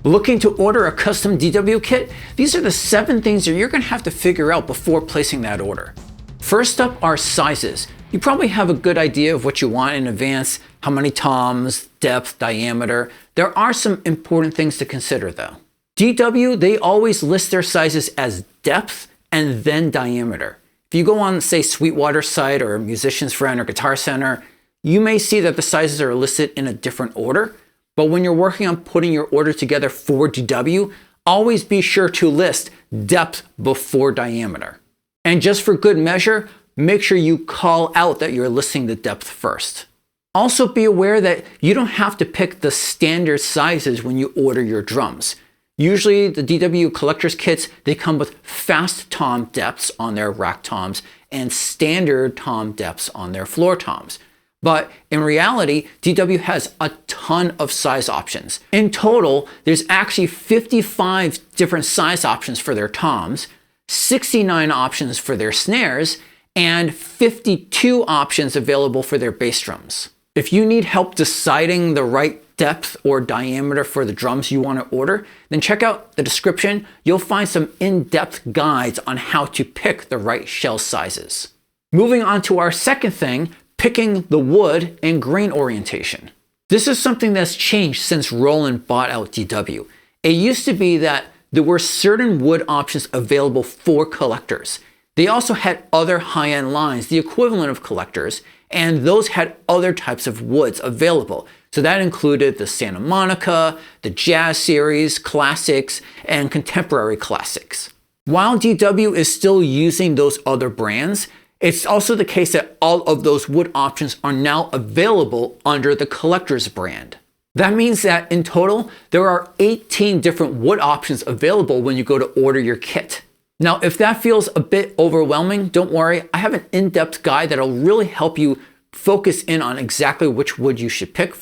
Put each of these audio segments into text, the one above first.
Looking to order a custom DW kit? These are the 7 things that you're going to have to figure out before placing that order. First up are sizes. You probably have a good idea of what you want in advance, how many toms, depth, diameter. There are some important things to consider though. DW, they always list their sizes as depth and then diameter. If you go on, say, Sweetwater's site or Musician's Friend or Guitar Center, you may see that the sizes are listed in a different order. But when you're working on putting your order together for DW, always be sure to list depth before diameter. And just for good measure, make sure you call out that you're listing the depth first. Also be aware that you don't have to pick the standard sizes when you order your drums. Usually the DW collector's kits, they come with fast tom depths on their rack toms and standard tom depths on their floor toms. But in reality, DW has a ton of size options. In total, there's actually 55 different size options for their toms, 69 options for their snares, and 52 options available for their bass drums. If you need help deciding the right depth or diameter for the drums you want to order, then check out the description. You'll find some in-depth guides on how to pick the right shell sizes. Moving on to our second thing, picking the wood and grain orientation. This is something that's changed since Roland bought out DW. It used to be that there were certain wood options available for collectors. They also had other high-end lines, the equivalent of collectors, and those had other types of woods available. So that included the Santa Monica, the Jazz Series, Classics, and Contemporary Classics. While DW is still using those other brands, it's also the case that all of those wood options are now available under the collector's brand. That means that in total, there are 18 different wood options available when you go to order your kit. Now, if that feels a bit overwhelming, don't worry. I have an in-depth guide that'll really help you focus in on exactly which wood you should pick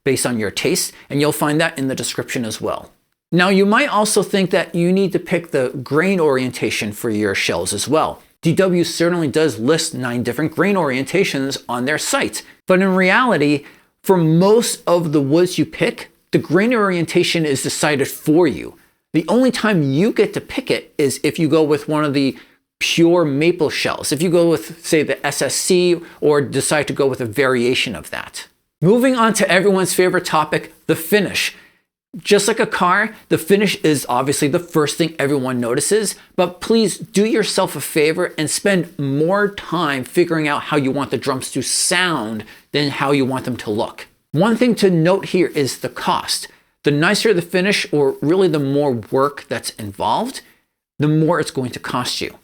based on your taste, and you'll find that in the description as well. Now, you might also think that you need to pick the grain orientation for your shells as well. DW certainly does list 9 different grain orientations on their site, but in reality, for most of the woods you pick, the grain orientation is decided for you. The only time you get to pick it is if you go with one of the pure maple shells, if you go with, say, the SSC, or decide to go with a variation of that. Moving on to everyone's favorite topic, the finish. Just like a car, the finish is obviously the first thing everyone notices, but please do yourself a favor and spend more time figuring out how you want the drums to sound than how you want them to look. One thing to note here is the cost. The nicer the finish, or really the more work that's involved, the more it's going to cost you.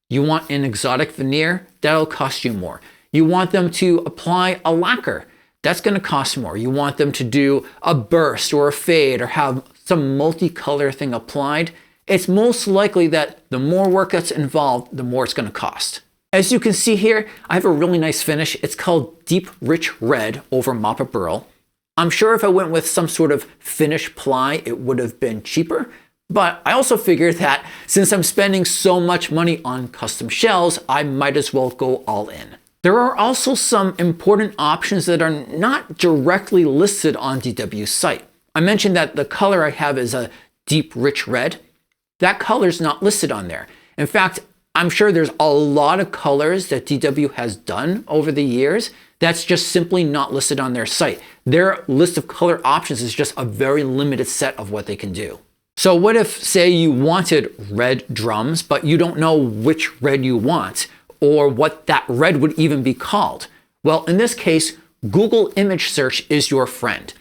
You want an exotic veneer, that'll cost you more. You want them to apply a lacquer, that's going to cost more. You want them to do a burst or a fade or have some multicolor thing applied. It's most likely that the more work that's involved, the more it's going to cost. As you can see here, I have a really nice finish. It's called Deep Rich Red over Moppa Burl. I'm sure if I went with some sort of finish ply, it would have been cheaper. But I also figured that since I'm spending so much money on custom shells, I might as well go all in. There are also some important options that are not directly listed on DW's site. I mentioned that the color I have is a deep rich red. That color is not listed on there. In fact, I'm sure there's a lot of colors that DW has done over the years that's just simply not listed on their site. Their list of color options is just a very limited set of what they can do. So what if, say, you wanted red drums, but you don't know which red you want, or what that red would even be called? Well, in this case, Google image search is your friend.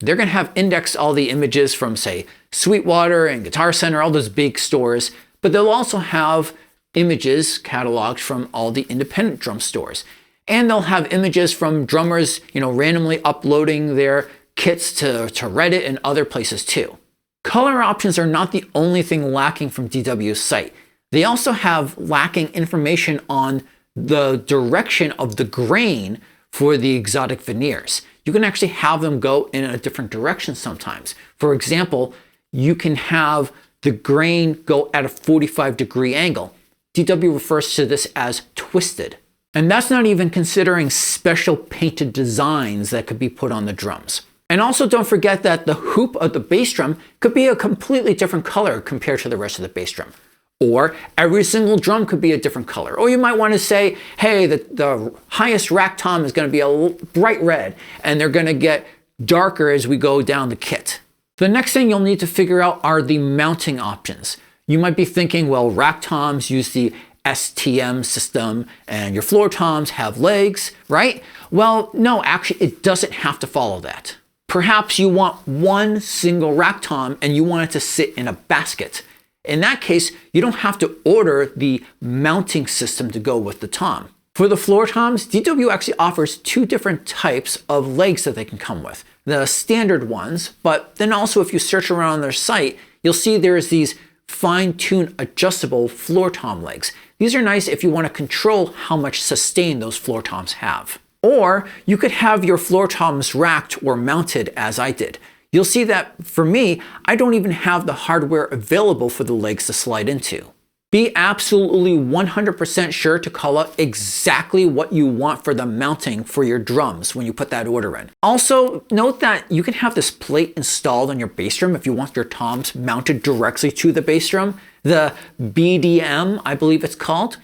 They're going to have indexed all the images from, say, Sweetwater and Guitar Center, all those big stores, but they'll also have images cataloged from all the independent drum stores. And they'll have images from drummers, randomly uploading their kits to Reddit and other places too. Color options are not the only thing lacking from DW's site. They also have lacking information on the direction of the grain for the exotic veneers. You can actually have them go in a different direction sometimes. For example, you can have the grain go at a 45-degree angle. DW refers to this as twisted. And that's not even considering special painted designs that could be put on the drums. And also don't forget that the hoop of the bass drum could be a completely different color compared to the rest of the bass drum. Or every single drum could be a different color. Or you might want to say, hey, the highest rack tom is going to be a bright red, and they're going to get darker as we go down the kit. The next thing you'll need to figure out are the mounting options. You might be thinking, well, rack toms use the STM system and your floor toms have legs, right? Well, no, actually, it doesn't have to follow that. Perhaps you want one single rack tom and you want it to sit in a basket. In that case, you don't have to order the mounting system to go with the tom. For the floor toms, DW actually offers two different types of legs that they can come with. The standard ones, but then also if you search around on their site, you'll see there's these fine-tuned adjustable floor tom legs. These are nice if you want to control how much sustain those floor toms have. Or you could have your floor toms racked or mounted as I did. You'll see that for me, I don't even have the hardware available for the legs to slide into. Be absolutely 100% sure to call out exactly what you want for the mounting for your drums when you put that order in. Also, note that you can have this plate installed on your bass drum if you want your toms mounted directly to the bass drum. The BDM, I believe it's called.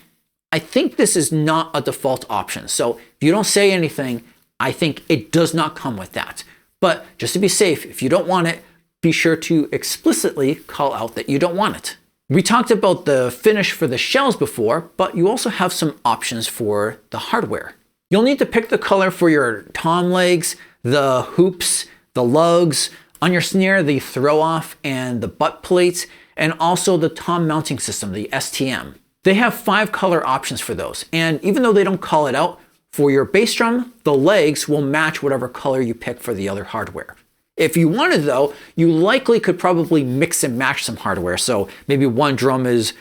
I think this is not a default option. So if you don't say anything, I think it does not come with that. But just to be safe, if you don't want it, be sure to explicitly call out that you don't want it. We talked about the finish for the shells before, but you also have some options for the hardware. You'll need to pick the color for your tom legs, the hoops, the lugs, on your snare, the throw off and the butt plates, and also the tom mounting system, the STM. They have 5 color options for those. And even though they don't call it out, for your bass drum, the legs will match whatever color you pick for the other hardware. If you wanted though, you likely could probably mix and match some hardware. So maybe one drum has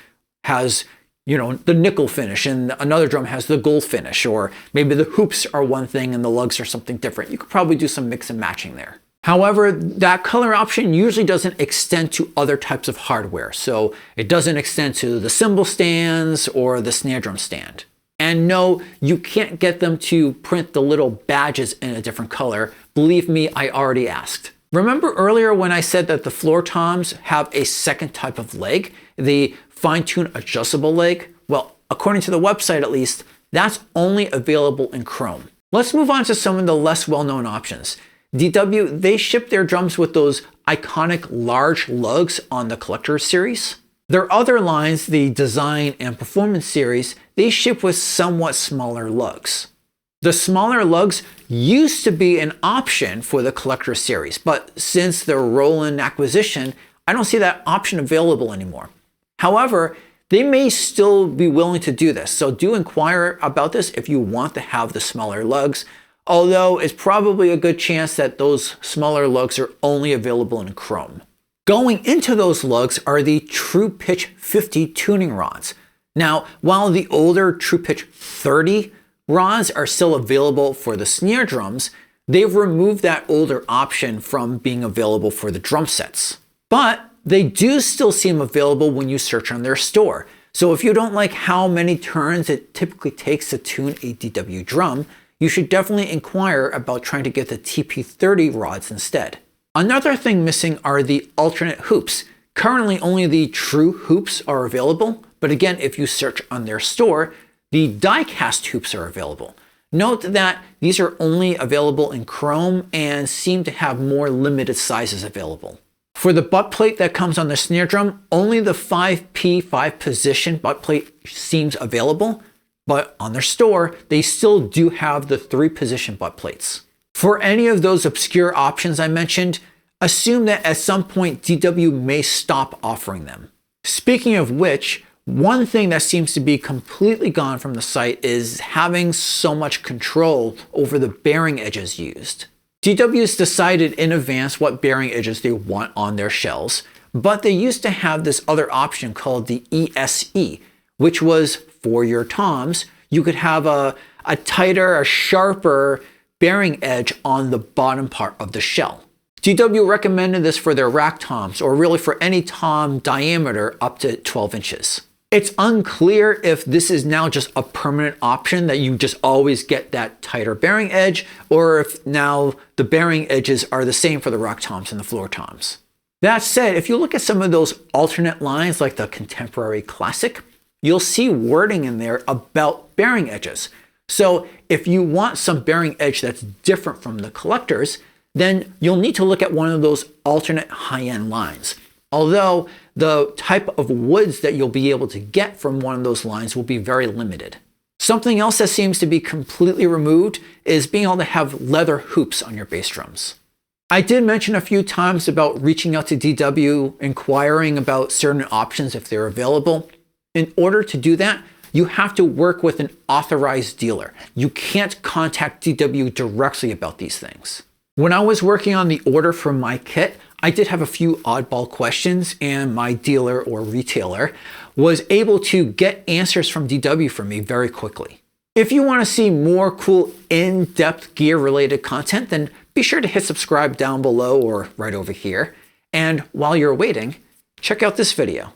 the nickel finish and another drum has the gold finish, or maybe the hoops are one thing and the lugs are something different. You could probably do some mix and matching there. However, that color option usually doesn't extend to other types of hardware. So it doesn't extend to the cymbal stands or the snare drum stand. And no, you can't get them to print the little badges in a different color. Believe me, I already asked. Remember earlier when I said that the floor toms have a second type of leg, the fine-tuned adjustable leg? Well, according to the website at least, that's only available in Chrome. Let's move on to some of the less well-known options. DW, they ship their drums with those iconic large lugs on the Collector series. Their other lines, the Design and Performance series, they ship with somewhat smaller lugs. The smaller lugs used to be an option for the Collector series, but since the Roland acquisition, I don't see that option available anymore. However, they may still be willing to do this, so do inquire about this if you want to have the smaller lugs, although it's probably a good chance that those smaller lugs are only available in Chrome. Going into those lugs are the True Pitch 50 tuning rods. Now, while the older True Pitch 30 rods are still available for the snare drums, they've removed that older option from being available for the drum sets. But they do still seem available when you search on their store. So if you don't like how many turns it typically takes to tune a DW drum, you should definitely inquire about trying to get the TP30 rods instead. Another thing missing are the alternate hoops. Currently, only the true hoops are available, but again, if you search on their store, the die-cast hoops are available. Note that these are only available in Chrome and seem to have more limited sizes available. For the butt plate that comes on the snare drum, only the 5P 5 position butt plate seems available, but on their store, they still do have the 3 position butt plates. For any of those obscure options I mentioned, assume that at some point DW may stop offering them. Speaking of which, one thing that seems to be completely gone from the site is having so much control over the bearing edges used. DW's decided in advance what bearing edges they want on their shells, but they used to have this other option called the ESE, which was for your toms. You could have a tighter, a sharper bearing edge on the bottom part of the shell. DW recommended this for their rack toms, or really for any tom diameter up to 12 inches. It's unclear if this is now just a permanent option that you just always get that tighter bearing edge, or if now the bearing edges are the same for the rock toms and the floor toms. That said, if you look at some of those alternate lines like the Contemporary Classic, you'll see wording in there about bearing edges. So if you want some bearing edge that's different from the collectors, then you'll need to look at one of those alternate high-end lines. Although the type of woods that you'll be able to get from one of those lines will be very limited. Something else that seems to be completely removed is being able to have leather hoops on your bass drums. I did mention a few times about reaching out to DW, inquiring about certain options if they're available. In order to do that, you have to work with an authorized dealer. You can't contact DW directly about these things. When I was working on the order for my kit, I did have a few oddball questions, and my dealer or retailer was able to get answers from DW for me very quickly. If you want to see more cool in-depth gear-related content, then be sure to hit subscribe down below or right over here. And while you're waiting, check out this video.